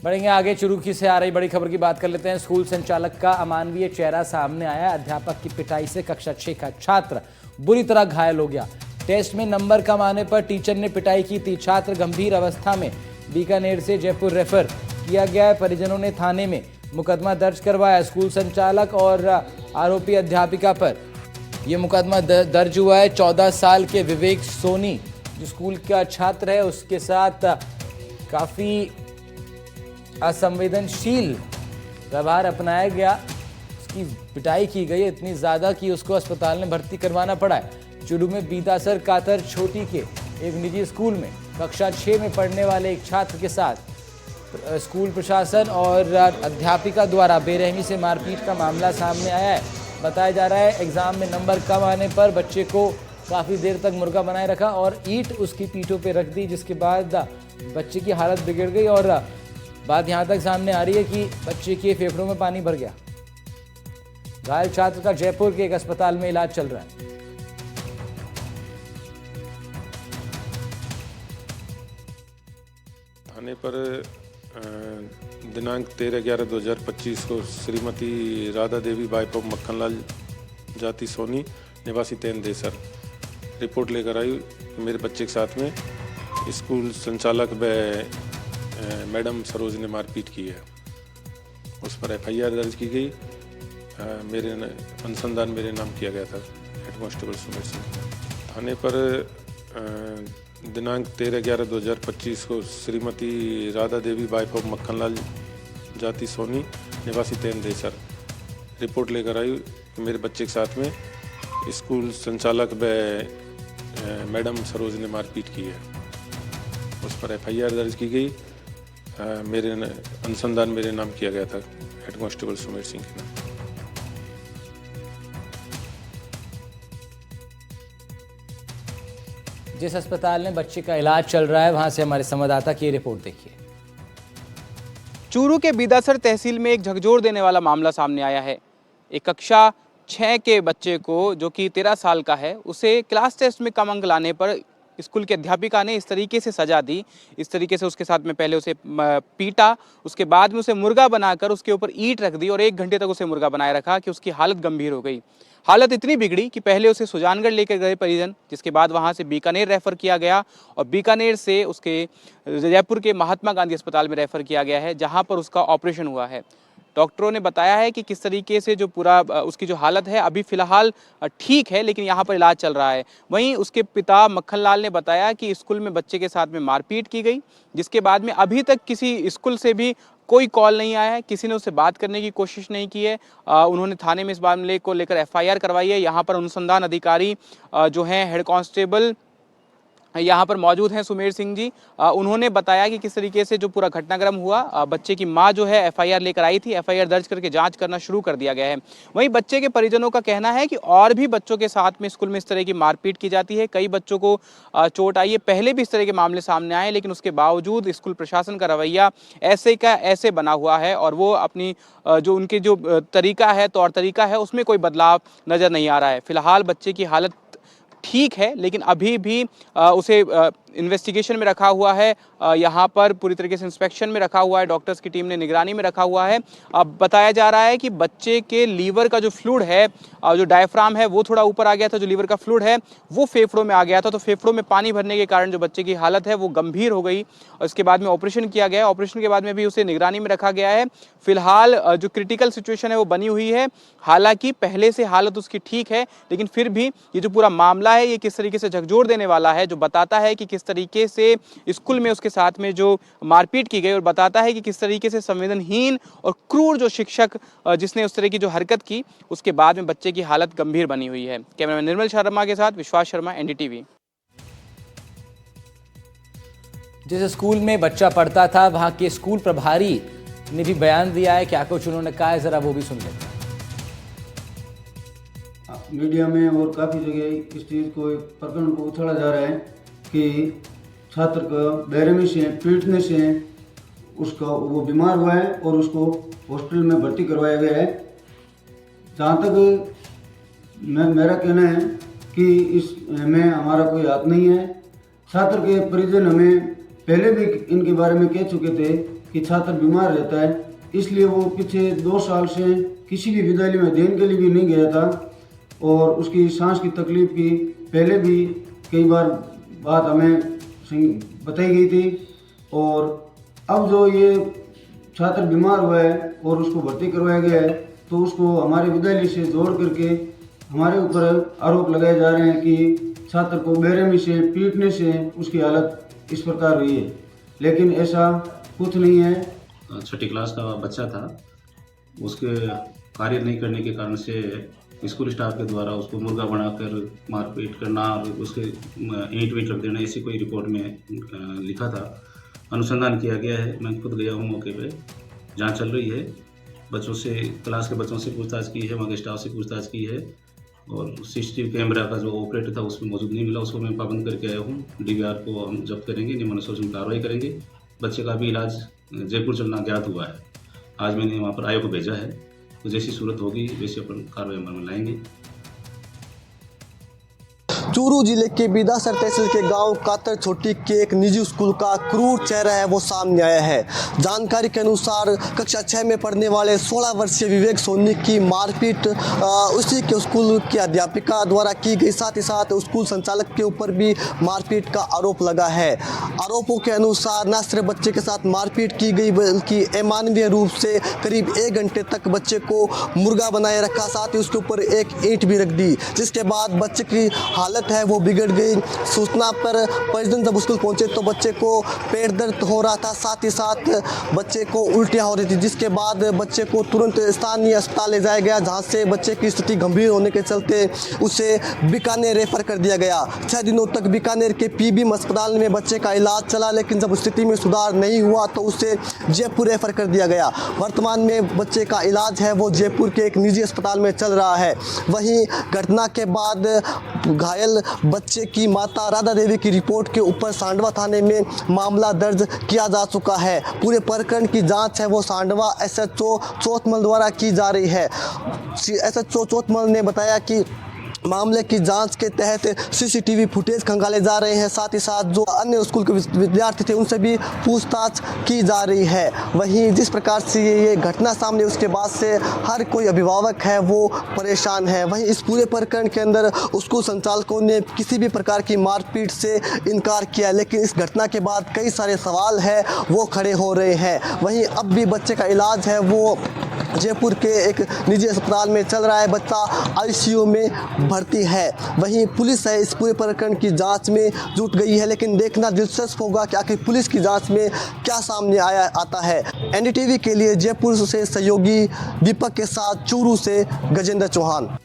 बढ़ेंगे आगे। चुरुकी से आ रही बड़ी खबर की बात कर लेते हैं। स्कूल संचालक का अमानवीय चेहरा सामने आया। अध्यापक की पिटाई से कक्षा 6 का छात्र बुरी तरह घायल हो गया। टेस्ट में नंबर कम आने पर टीचर ने पिटाई की थी। छात्र गंभीर अवस्था में बीकानेर से जयपुर रेफर किया गया है। परिजनों ने थाने में मुकदमा दर्ज करवाया। स्कूल संचालक और आरोपी अध्यापिका पर यह मुकदमा दर्ज हुआ है। 14 साल के विवेक सोनी जो स्कूल का छात्र है, उसके साथ काफी असंवेदनशील व्यवहार अपनाया गया। उसकी पिटाई की गई इतनी ज्यादा कि उसको अस्पताल में भर्ती करवाना पड़ा है। चुरू में बीतासर कातर छोटी के एक निजी स्कूल में कक्षा 6 में पढ़ने वाले एक छात्र के साथ स्कूल प्रशासन और अध्यापिका द्वारा बेरहमी से मारपीट का मामला सामने आया है। बताया जा रहा है एग्जाम में नंबर कम आने पर बच्चे को काफी देर तक मुर्गा बनाए रखा और ईंट उसकी पीठों पे रख दी, जिसके बाद बच्चे की हालत बिगड़ गई और बात यहां तक सामने आ रही है कि बच्चे के फेफड़ों में पानी भर गया। घायल छात्र का जयपुर के एक अस्पताल में इलाज चल रहा है। थाने पर दिनांक 13/11/2025 को श्रीमती राधा देवी वाइफ ऑफ मक्खनलाल जाति सोनी निवासी तेंदेसर रिपोर्ट लेकर आई। मेरे बच्चे के साथ में स्कूल संचालक व मैडम सरोज ने मारपीट की है। उस पर FIR दर्ज की गई। मेरे अनुसंधान मेरे नाम किया गया था हेड कांस्टेबल सुमेर सिंह। थाने पर दिनांक 13/11/2025 को श्रीमती राधा देवी वाइफ ऑफ मक्खनलाल जाति सोनी निवासी तेंदेसर रिपोर्ट लेकर आई। मेरे बच्चे के साथ में स्कूल संचालक व मैडम सरोज ने मारपीट की है। उस पर FIR दर्ज की गई। मेरे अनुसंधान मेरे नाम किया गया था हेड कांस्टेबल सुमेर सिंह के नाम। जिस अस्पताल में बच्चे का इलाज चल रहा है वहां से हमारे संवाददाता की रिपोर्ट देखिए। चूरू के बीदासर तहसील में एक झकझोर देने वाला मामला सामने आया है। एक कक्षा 6 के बच्चे को, जो कि 13 साल का है, उसे क्लास टेस्ट में कम अंक लाने पर स्कूल की अध्यापिका ने इस तरीके से सजा दी। इस तरीके से उसके साथ में पहले उसे पीटा, उसके बाद में उसे मुर्गा बनाकर उसके ऊपर ईंट रख दी और 1 घंटे तक उसे मुर्गा बनाए रखा कि उसकी हालत गंभीर हो गई। हालत इतनी बिगड़ी कि पहले उसे सुजानगढ़ लेकर गए परिजन, जिसके बाद वहां से बीकानेर रेफर किया गया और बीकानेर से उसके जयपुर के महात्मा गांधी अस्पताल में रेफर किया गया है, जहां पर उसका ऑपरेशन हुआ है। डॉक्टरों ने बताया है कि किस तरीके से जो पूरा उसकी जो हालत है अभी फ़िलहाल ठीक है, लेकिन यहाँ पर इलाज चल रहा है। वहीं उसके पिता मक्खनलाल ने बताया कि स्कूल में बच्चे के साथ में मारपीट की गई, जिसके बाद में अभी तक किसी स्कूल से भी कोई कॉल नहीं आया है, किसी ने उससे बात करने की कोशिश नहीं की है। उन्होंने थाने में इस मामले को लेकर FIR करवाई है। यहाँ पर अनुसंधान अधिकारी जो हैं हेड कांस्टेबल यहाँ पर मौजूद हैं सुमेर सिंह जी। उन्होंने बताया कि किस तरीके से जो पूरा घटनाक्रम हुआ। बच्चे की मां जो है FIR लेकर आई थी, FIR दर्ज करके जांच करना शुरू कर दिया गया है। वहीं बच्चे के परिजनों का कहना है कि और भी बच्चों के साथ में स्कूल में इस तरह की मारपीट की जाती है। कई बच्चों को चोट आई है, पहले भी इस तरह के मामले सामने आए, लेकिन उसके बावजूद स्कूल प्रशासन का रवैया ऐसे का ऐसे बना हुआ है और वो अपनी जो उनके जो तरीका है, तौर तरीका है, उसमें कोई बदलाव नजर नहीं आ रहा है। फिलहाल बच्चे की हालत ठीक है, लेकिन अभी भी उसे इन्वेस्टिगेशन में रखा हुआ है। यहाँ पर पूरी तरीके से इंस्पेक्शन में रखा हुआ है, डॉक्टर्स की टीम ने निगरानी में रखा हुआ है। अब बताया जा रहा है कि बच्चे के लीवर का जो फ्लूइड है, जो डायफ्राम है, वो थोड़ा ऊपर आ गया था। जो लीवर का फ्लूइड है वो फेफड़ों में आ गया था, तो फेफड़ों में पानी भरने के कारण जो बच्चे की हालत है वो गंभीर हो गई और इसके बाद में ऑपरेशन किया गया। ऑपरेशन के बाद में भी उसे निगरानी में रखा गया है। फिलहाल जो क्रिटिकल सिचुएशन है वो बनी हुई है। हालांकि पहले से हालत उसकी ठीक है, लेकिन फिर भी ये जो पूरा मामला है ये किस तरीके से झकझोर देने वाला है, जो बताता है कि किस तरीके से स्कूल में उसके साथ में जो मारपीट की गई और बताता है कि किस तरीके से संवेदनहीन और क्रूर जो शिक्षक जिसने उस तरह की जो हरकत की, उसके बाद में बच्चे की हालत गंभीर बनी हुई है। कैमरामैन निर्मल शर्मा के साथ विश्वास शर्मा, NDTV। जिस स्कूल में बच्चा पढ़ता था वहां के स्कूल प्रभारी ने भी बयान दिया है। क्या कुछ उन्होंने कहा है, जरा वो भी सुन लेते हैं। मीडिया में और काफ़ी जगह इस चीज़ को, एक प्रकरण को उछाला जा रहा है कि छात्र का बेरहमी से, पीटने से उसका वो बीमार हुआ है और उसको हॉस्पिटल में भर्ती करवाया गया है। जहाँ तक मेरा कहना है कि इसमें हमारा कोई हाथ नहीं है। छात्र के परिजन हमें पहले भी इनके बारे में कह चुके थे कि छात्र बीमार रहता है, इसलिए वो पिछले 2 साल से किसी भी विद्यालय में अध्ययन के लिए भी नहीं गया था। और उसकी सांस की तकलीफ की पहले भी कई बार बात हमें बताई गई थी। और अब जो ये छात्र बीमार हुआ है और उसको भर्ती करवाया गया है, तो उसको हमारे विद्यालय से जोड़ करके हमारे ऊपर आरोप लगाए जा रहे हैं कि छात्र को बेरहमी से पीटने से उसकी हालत इस प्रकार हुई है, लेकिन ऐसा कुछ नहीं है। 6ठी क्लास का बच्चा था, उसके कार्य नहीं करने के कारण से स्कूल स्टाफ के द्वारा उसको मुर्गा बनाकर मारपीट करना और उसके ईंट वींट रख देना, ऐसी कोई रिपोर्ट में लिखा था। अनुसंधान किया गया है, मैं खुद गया हूँ मौके पे, जांच चल रही है। बच्चों से, क्लास के बच्चों से पूछताछ की है, वहाँ के स्टाफ से पूछताछ की है। और सीसीटीवी कैमरा का जो ऑपरेटर था उसमें मौजूद नहीं मिला, उसको मैं पाबंद करके आया हूँ। DVR को हम जब्त करेंगे, नियमानुसार कार्रवाई करेंगे। बच्चे का भी इलाज जयपुर चलना ज्ञात हुआ है। आज मैंने वहाँ पर आयोग को भेजा है, तो जैसी सूरत होगी वैसे अपन कार्रवाई अमल में लाएंगे। चूरू जिले के बीदासर तहसील के गांव कातर छोटी के एक निजी स्कूल का क्रूर चेहरा है वो सामने आया है। जानकारी के अनुसार कक्षा 6 में पढ़ने वाले 16 वर्षीय विवेक सोनी की मारपीट उसी के स्कूल की अध्यापिका द्वारा की गई। साथ ही साथ स्कूल संचालक के ऊपर भी मारपीट का आरोप लगा है। आरोपों के अनुसार न सिर्फ बच्चे के साथ मारपीट की गई बल्कि अमानवीय रूप से करीब 1 घंटे तक बच्चे को मुर्गा बनाए रखा, साथ ही उसके ऊपर एक ईंट भी रख दी, जिसके बाद बच्चे की हालत है वो बिगड़ गई। सूचना पर परिजन जब स्कूल पहुंचे तो बच्चे को पेट दर्द हो रहा था, साथ ही साथ बच्चे को उल्टियाँ हो रही थी, जिसके बाद बच्चे को तुरंत स्थानीय अस्पताल ले जाया गया, जहां से बच्चे की स्थिति गंभीर होने के चलते उसे बीकानेर रेफर कर दिया गया। 6 दिनों तक बीकानेर के PBM अस्पताल में बच्चे का इलाज चला, लेकिन जब स्थिति में सुधार नहीं हुआ तो उसे जयपुर रेफर कर दिया गया। वर्तमान में बच्चे का इलाज है वो जयपुर के एक निजी अस्पताल में चल रहा है। वहीं घटना के बाद घायल बच्चे की माता राधा देवी की रिपोर्ट के ऊपर सांडवा थाने में मामला दर्ज किया जा चुका है। पूरे प्रकरण की जांच है वो सांडवा SHO चौथमल द्वारा की जा रही है। SHO चौथमल ने बताया कि मामले की जांच के तहत CCTV फुटेज खंगाले जा रहे हैं, साथ ही साथ जो अन्य स्कूल के विद्यार्थी थे उनसे भी पूछताछ की जा रही है। वहीं जिस प्रकार से ये घटना सामने उसके बाद से हर कोई अभिभावक है वो परेशान है। वहीं इस पूरे प्रकरण के अंदर स्कूल संचालकों ने किसी भी प्रकार की मारपीट से इनकार किया, लेकिन इस घटना के बाद कई सारे सवाल है वो खड़े हो रहे हैं। वहीं अब भी बच्चे का इलाज है वो जयपुर के एक निजी अस्पताल में चल रहा है, बच्चा ICU में भर्ती है। वहीं पुलिस है इस पूरे प्रकरण की जांच में जुट गई है, लेकिन देखना दिलचस्प होगा कि आखिर पुलिस की जांच में क्या सामने आता है। NDTV के लिए जयपुर से सहयोगी दीपक के साथ चूरू से गजेंद्र चौहान।